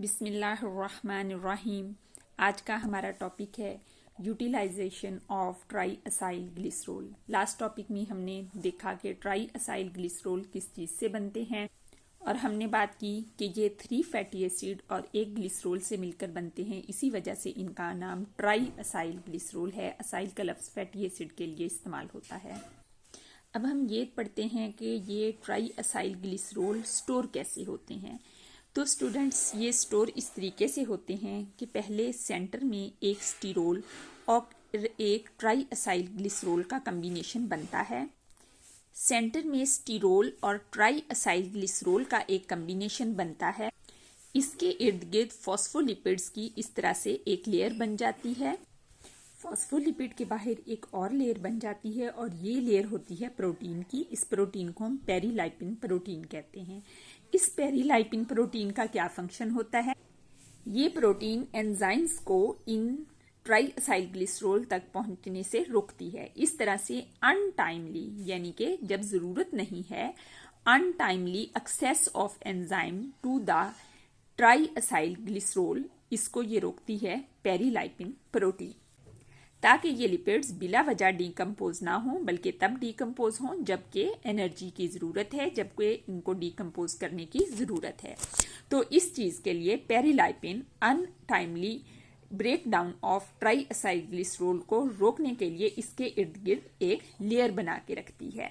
बिस्मिल्लाहिर्रहमानिर्रहीम। आज का हमारा टॉपिक है utilization of triacylglycerol. Last topic में हमने देखा कि ट्राई असाइल ग्लिसरॉल किस चीज़ से बनते हैं और हमने बात की कि ये 3 फैटी एसिड और एक ग्लिसरॉल से मिलकर बनते हैं। इसी वजह से इनका नाम ट्राई असाइल ग्लिसरॉल है। असाइल का लफ्ज़ फैटी एसिड के लिए इस्तेमाल होता है। अब हम ये पढ़ते हैं कि ये ट्राई असाइल ग्लिसरॉल स्टोर कैसे होते हैं। तो स्टूडेंट्स, ये स्टोर इस तरीके से होते हैं कि पहले सेंटर में एक स्टीरोल और एक ट्राई असाइल ग्लिसरॉल का कम्बिनेशन बनता है। सेंटर में स्टीरोल और ट्राई असाइल ग्लिसरॉल का एक कम्बिनेशन बनता है। इसके इर्द गिर्द फॉस्फोलिपिड्स की इस तरह से एक लेयर बन जाती है। फॉस्फोलिपिड के बाहर एक और लेयर बन जाती है और ये लेयर होती है प्रोटीन की। इस प्रोटीन को हम पेरीलाइपिन प्रोटीन कहते हैं। इस पेरीलाइपिन प्रोटीन का क्या फंक्शन होता है? ये प्रोटीन एंजाइम्स को इन ट्राई असाइल ग्लिसरॉल तक पहुंचने से रोकती है। इस तरह से अनटाइमली, यानी कि जब जरूरत नहीं है, untimely access of enzyme to the triacylglycerol, इसको ये रोकती है पेरीलाइपिन प्रोटीन, ताकि ये लिपिड्स बिला वजह डीकम्पोज ना हो, बल्कि तब डीकम्पोज हो जबकि एनर्जी की ज़रूरत है, जबकि इनको डीकम्पोज करने की ज़रूरत है। तो इस चीज़ के लिए perilipin untimely break down of triacylglycerol को रोकने के लिए इसके इर्द गिर्द एक लेयर बना के रखती है।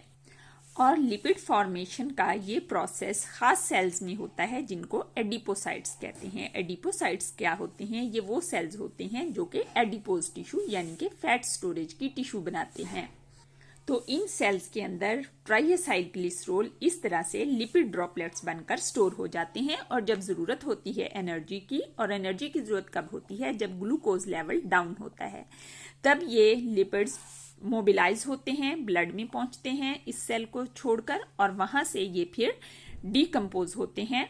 और लिपिड फॉर्मेशन का ये प्रोसेस खास सेल्स में होता है जिनको एडिपोसाइट्स कहते हैं। एडिपोसाइट्स क्या होते हैं? ये वो सेल्स होते हैं जो कि एडिपोज टिश्यू यानी कि फैट स्टोरेज की टिश्यू बनाते हैं। तो इन सेल्स के अंदर ट्राई असाइल ग्लिसरॉल इस तरह से लिपिड ड्रॉपलेट्स बनकर स्टोर हो जाते हैं और जब जरूरत होती है एनर्जी की, और एनर्जी की जरूरत कब होती है? जब ग्लूकोज लेवल डाउन होता है, तब ये लिपिड्स मोबिलाइज होते हैं, ब्लड में पहुंचते हैं इस सेल को छोड़कर, और वहां से ये फिर डीकम्पोज होते हैं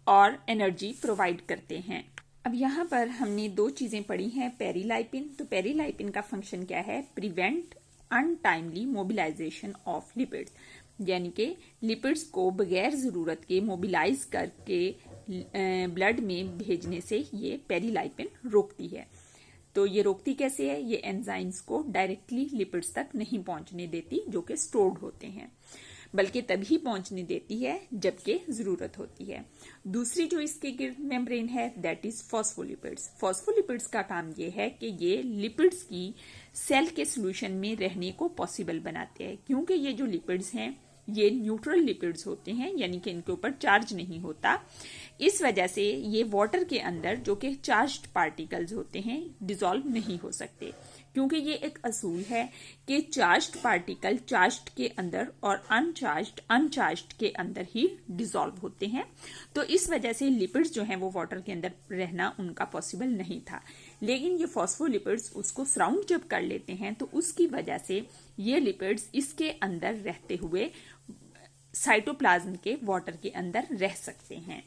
और एनर्जी प्रोवाइड करते हैं। अब यहाँ पर हमने 2 चीजें पढ़ी हैं। पेरीलाइपिन, तो पेरीलाइपिन का फंक्शन क्या है? Prevent untimely mobilization of lipids, यानी कि लिपिड्स को बगैर जरूरत के मोबिलाइज करके ब्लड में भेजने से ये पेरीलाइपिन रोकती है। तो ये रोकती कैसे है? ये एंजाइम्स को डायरेक्टली लिपिड्स तक नहीं पहुंचने देती जो कि स्टोर्ड होते हैं, बल्कि तभी पहुंचने देती है जबकि जरूरत होती है। दूसरी जो इसके गिर्द मेम्ब्रेन है, दैट इज फॉस्फोलिपिड्स। फॉस्फोलिपिड्स का काम ये है कि ये लिपिड्स की सेल के सोल्यूशन में रहने को पॉसिबल बनाते हैं, क्योंकि ये जो लिपिड्स हैं ये न्यूट्रल लिपिड्स होते हैं, यानी कि इनके ऊपर चार्ज नहीं होता। इस वजह से ये वाटर के अंदर जो कि चार्ज्ड पार्टिकल्स होते हैं डिसॉल्व नहीं हो सकते, क्योंकि ये एक असूल है कि चार्ज्ड पार्टिकल चार्ज्ड के अंदर और अनचार्ज्ड के अंदर ही डिसॉल्व होते हैं। तो इस वजह से लिपिड्स जो हैं वो वाटर के अंदर रहना उनका पॉसिबल नहीं था। लेकिन ये फॉस्फोलिपिड्स उसको सराउंड जब कर लेते हैं तो उसकी वजह से ये लिपिड्स इसके अंदर रहते हुए साइटोप्लाज्म के वाटर के अंदर रह सकते हैं।